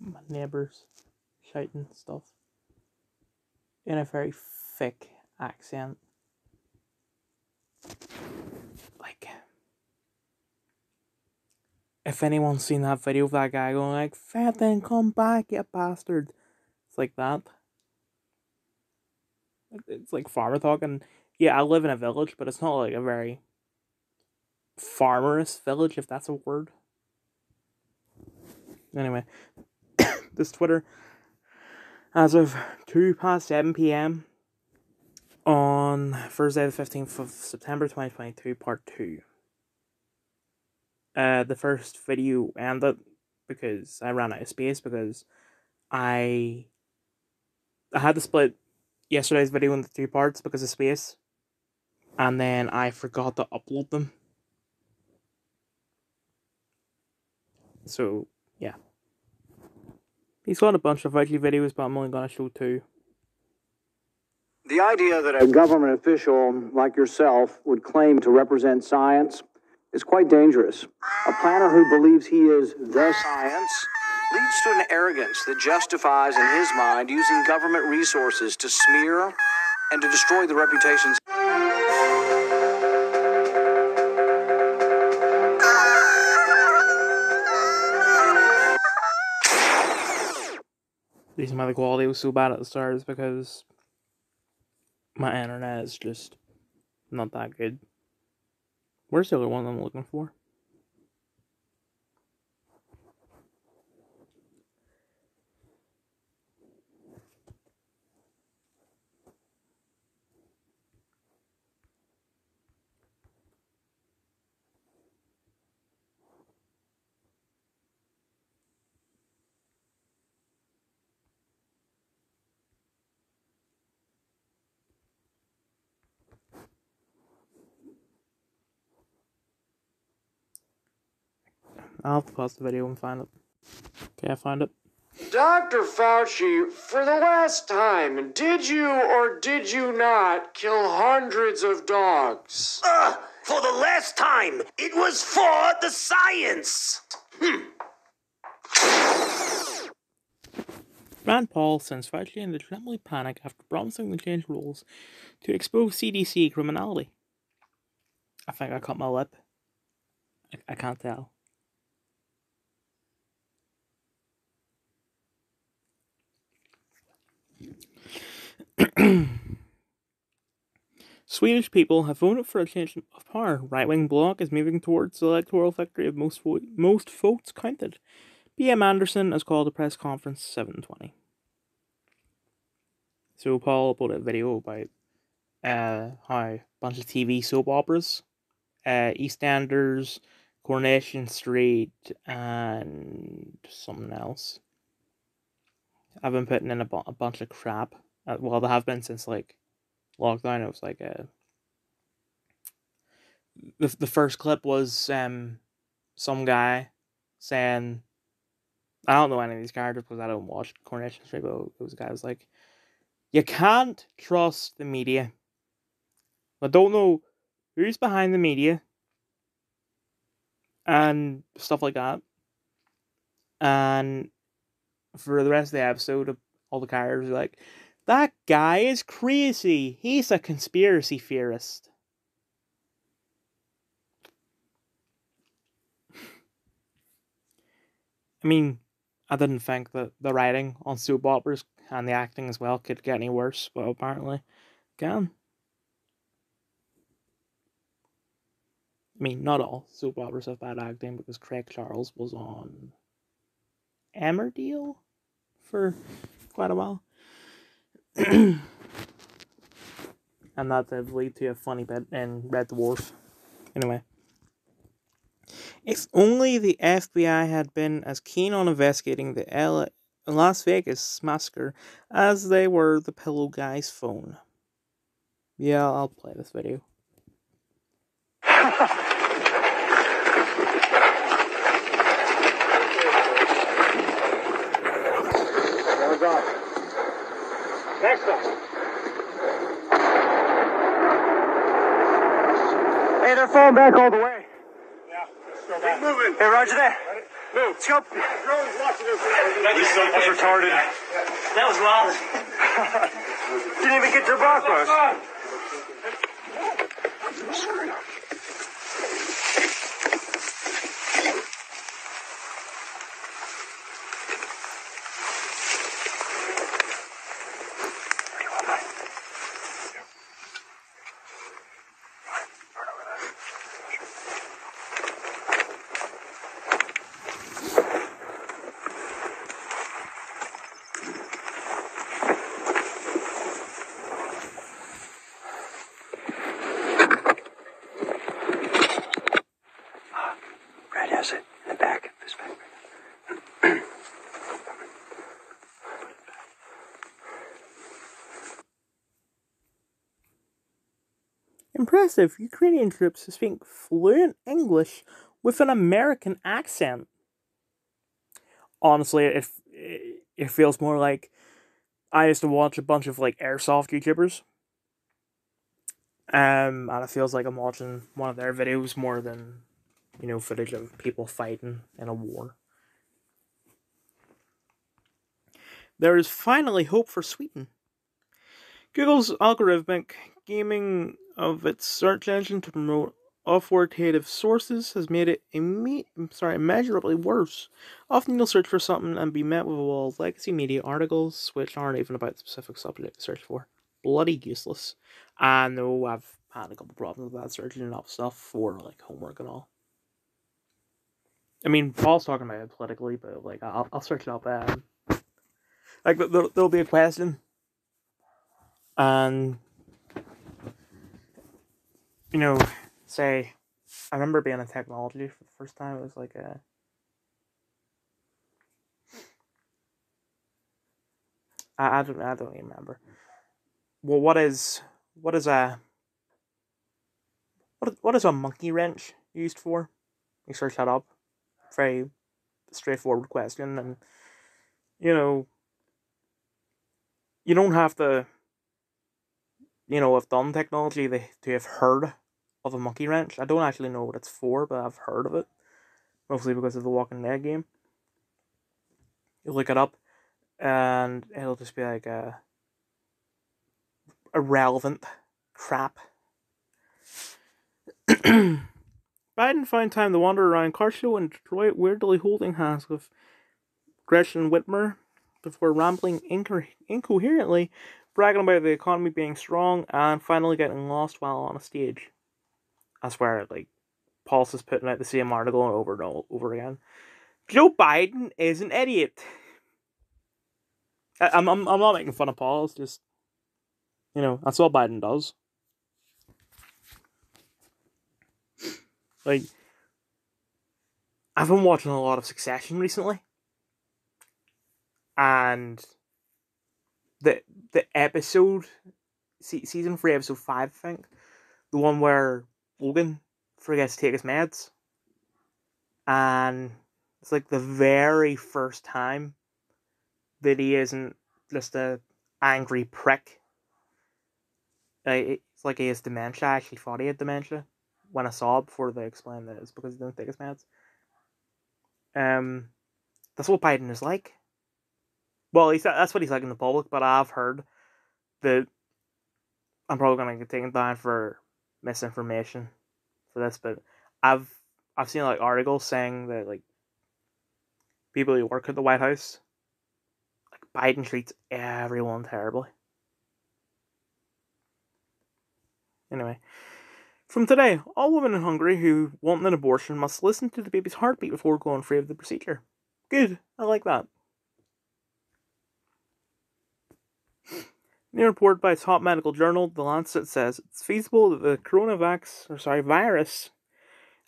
my neighbours shouting stuff in a very thick accent. Like, if anyone's seen that video of that guy going like, "Fenton, come back, you bastard." It's like that. It's like farmer talk, and yeah, I live in a village, but it's not like a very farmerous village, if that's a word. Anyway, this Twitter, as of 7 p.m. on Thursday the 15th of September 2022, part 2. The first video ended because I ran out of space, because I had to split yesterday's video into 2 parts because of space, and then I forgot to upload them. So, yeah. He's got a bunch of actually videos, but I'm only going to show 2. The idea that a government official like yourself would claim to represent science is quite dangerous. A planner who believes he is the science leads to an arrogance that justifies, in his mind, using government resources to smear and to destroy the reputations. The reason why the quality was so bad at the start is because my internet is just not that good. Where's the other one I'm looking for? I'll have to pause the video and find it. Okay, I find it. Dr. Fauci, for the last time, did you or did you not kill hundreds of dogs? For the last time, it was for the science. Rand Paul sends Fauci into trembling panic after promising to change rules to expose CDC criminality. I think I cut my lip. I can't tell. Swedish people have voted for a change of power. Right-wing bloc is moving towards the electoral victory of most votes counted. B.M. Anderson has called a press conference 7:20. So Paul put a video about how a bunch of TV soap operas, EastEnders, Coronation Street, and something else. I've been putting in a bunch of crap. Well, they have been since like lockdown. It was like the first clip was some guy saying, I don't know any of these characters because I don't watch Coronation Street, but it was a guy who was like, you can't trust the media. I don't know who's behind the media and stuff like that. And for the rest of the episode, all the characters are like, that guy is crazy. He's a conspiracy theorist. I mean, I didn't think that the writing on soap operas and the acting as well could get any worse, but apparently can. I mean, not all soap operas have bad acting, because Craig Charles was on Emmerdale for quite a while. And that did lead to a funny bit in Red Dwarf. Anyway. If only the FBI had been as keen on investigating the Las Vegas massacre as they were the Pillow Guy's phone. Yeah, I'll play this video. Next one. Hey, they're falling back all the way. Yeah, let's go back. Keep moving. Hey, roger that. No, tell Brody's watching us. That's retarded. That was wild. Didn't even get to Broncos. Brad has it in the back of his backpack. Impressive. Ukrainian troops speak fluent English with an American accent. Honestly, it feels more like I used to watch a bunch of like airsoft YouTubers. And it feels like I'm watching one of their videos more than, footage of people fighting in a war. There is finally hope for Sweden. Google's algorithmic gaming of its search engine to promote authoritative sources has made it immeasurably worse. Often you'll search for something and be met with a wall of legacy media articles which aren't even about the specific subject to search for. Bloody useless. I know I've had a couple problems with that searching up stuff for like homework and all. I mean, Paul's talking about it politically, but like I'll search it up. Like there'll be a question, and say I remember being in technology for the first time. It was like I don't even remember. Well, what is a monkey wrench used for? You search that up. Very straightforward question, and you don't have to have done technology to have heard of a monkey wrench. I don't actually know what it's for, but I've heard of it, mostly because of the Walking Dead game. You look it up, and it'll just be like irrelevant crap. Biden found time to wander around car show in Detroit, weirdly holding hands with Gretchen Whitmer before rambling incoherently, bragging about the economy being strong and finally getting lost while on a stage. I swear, like, Pulse is putting out the same article over and over again. Joe Biden is an idiot. I'm not making fun of Paul. It's just, that's what Biden does. Like, I've been watching a lot of Succession recently, and the episode, season 3, episode 5, I think, the one where Logan forgets to take his meds, and it's like the very first time that he isn't just a angry prick. It's like he has dementia. I actually thought he had dementia when I saw it before they explained that it's because he didn't take his meds. That's what Biden is like. Well, that's what he's like in the public, but I've heard that I'm probably gonna get taken down for misinformation for this, but I've seen like articles saying that like people who work at the White House, like Biden treats everyone terribly. Anyway, from today, all women in Hungary who want an abortion must listen to the baby's heartbeat before going through the procedure. Good, I like that. In a report by a top medical journal, The Lancet says it's feasible that the virus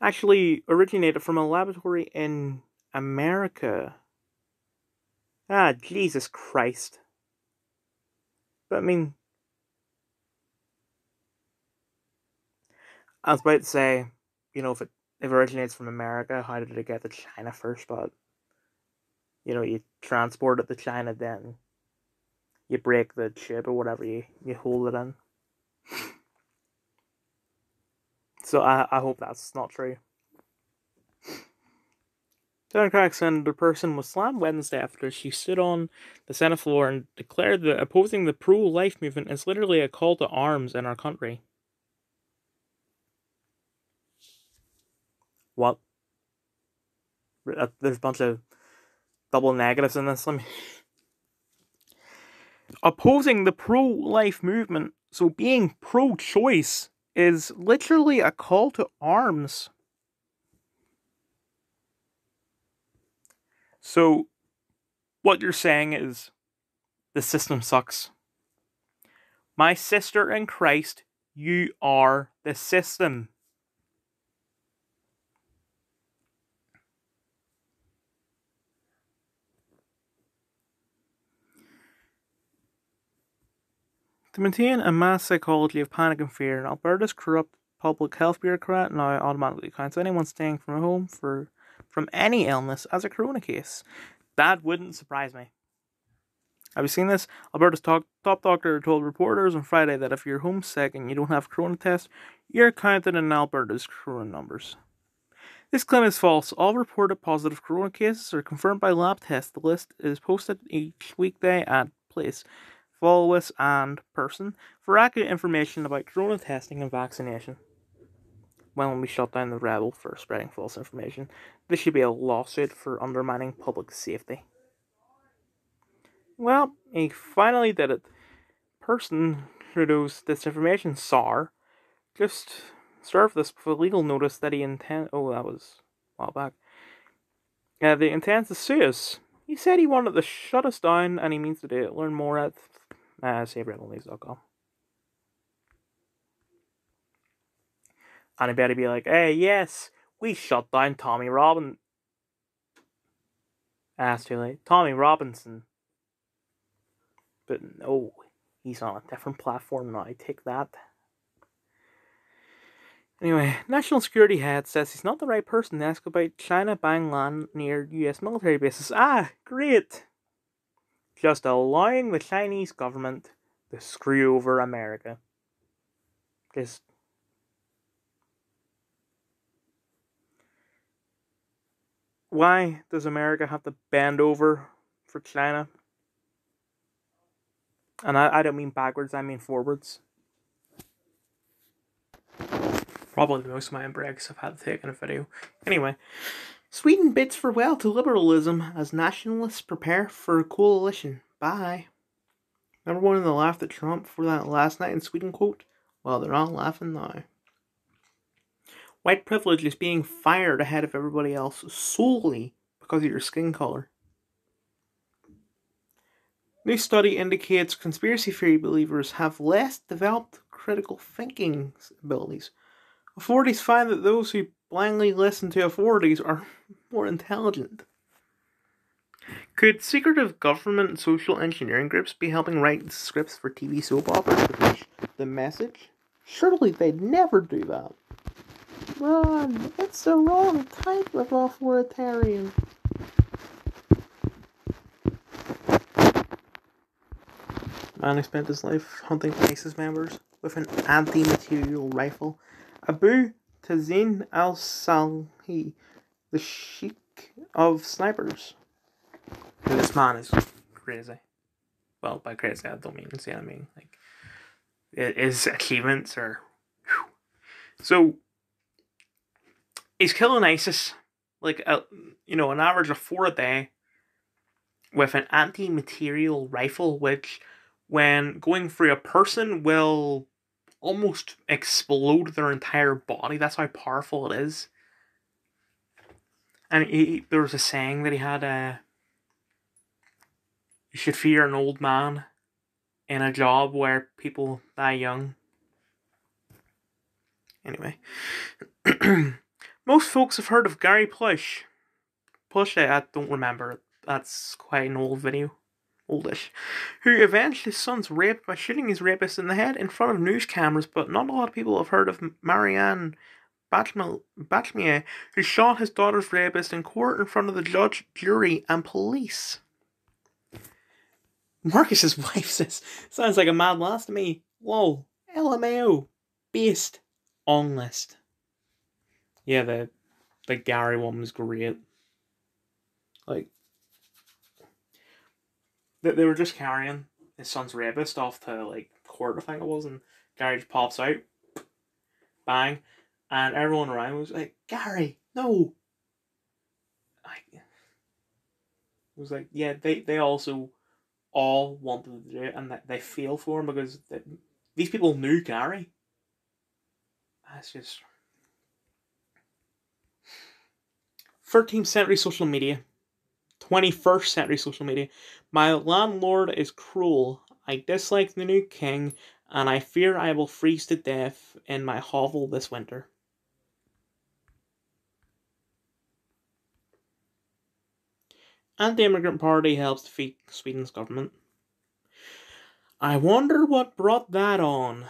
actually originated from a laboratory in America. Ah, Jesus Christ. But I mean, I was about to say, if it originates from America, how did it get to China first? But, you transport it to China, then you break the chip or whatever you hold it in. So I hope that's not true. Democratic Senator person was slammed Wednesday after she stood on the Senate floor and declared that opposing the pro-life movement is literally a call to arms in our country. What? There's a bunch of double negatives in this. Opposing the pro-life movement, so being pro-choice, is literally a call to arms. So, what you're saying is, the system sucks. My sister in Christ, you are the system. To maintain a mass psychology of panic and fear, Alberta's corrupt public health bureaucrat now automatically counts anyone staying from home from any illness as a corona case. That wouldn't surprise me. Have you seen this? Alberta's top doctor told reporters on Friday that if you're homesick and you don't have a corona test, you're counted in Alberta's corona numbers. This claim is false. All reported positive corona cases are confirmed by lab tests. The list is posted each weekday at Place, Follow Us, and Person for accurate information about corona testing and vaccination. When we shut down the rebel for spreading false information, this should be a lawsuit for undermining public safety. Well, he finally did it. Person Trudeau's disinformation czar just served this with a legal notice that he intends. Oh, that was a while back. They intends to sue us. He said he wanted to shut us down, and he means to do it. Learn more at SaveRebelNews.com. And I better be like, hey, yes, we shut down Tommy Robinson. It's too late. Tommy Robinson. But no, he's on a different platform now. I take that. Anyway, National Security Head says he's not the right person to ask about China buying land near US military bases. Ah, great! Just allowing the Chinese government to screw over America. Just... why does America have to bend over for China? And I don't mean backwards, I mean forwards. Probably most of my breaks I've had to take in a video. Anyway, Sweden bids farewell to liberalism as nationalists prepare for a coalition. Bye. Remember when they laughed at Trump for that last night in Sweden quote? Well, they're not laughing now. White privilege is being fired ahead of everybody else solely because of your skin color. New study indicates conspiracy theory believers have less developed critical thinking abilities. Authorities find that those who blindly listen to authorities are more intelligent. Could secretive government and social engineering groups be helping write scripts for TV soap operas to reach the message? Surely they'd never do that. Run! It's the wrong type of authoritarian. Man who spent his life hunting ISIS members with an anti-material rifle. Abu Tazeen al-Salhi, the sheikh of snipers. And this man is crazy. Well, by crazy I don't mean insane, I mean like his achievements are... whew. So he's killing ISIS like an average of 4 a day with an anti-material rifle, which when going through a person will almost explode their entire body. That's how powerful it is. And there was a saying that he had, you should fear an old man in a job where people die young. Anyway. Most folks have heard of Gary Plush. Plush, I don't remember. That's quite an old video. Oldish. Who avenged his son's rape by shooting his rapist in the head in front of news cameras, but not a lot of people have heard of Marianne Bachmier, who shot his daughter's rapist in court in front of the judge, jury, and police. Marcus's wife says, sounds like a mad lass to me. Whoa, LMAO, based on list. Yeah, the Gary one was great. Like, they were just carrying his son's rapist off to, like, court, I think it was, and Gary just pops out, bang, and everyone around was like, Gary, no! It was like, yeah, they also all wanted to do it, and they feel for him because these people knew Gary. That's just 13th century social media, 21st century social media. My landlord is cruel. I dislike the new king, and I fear I will freeze to death in my hovel this winter. Anti-immigrant party helps defeat Sweden's government. I wonder what brought that on.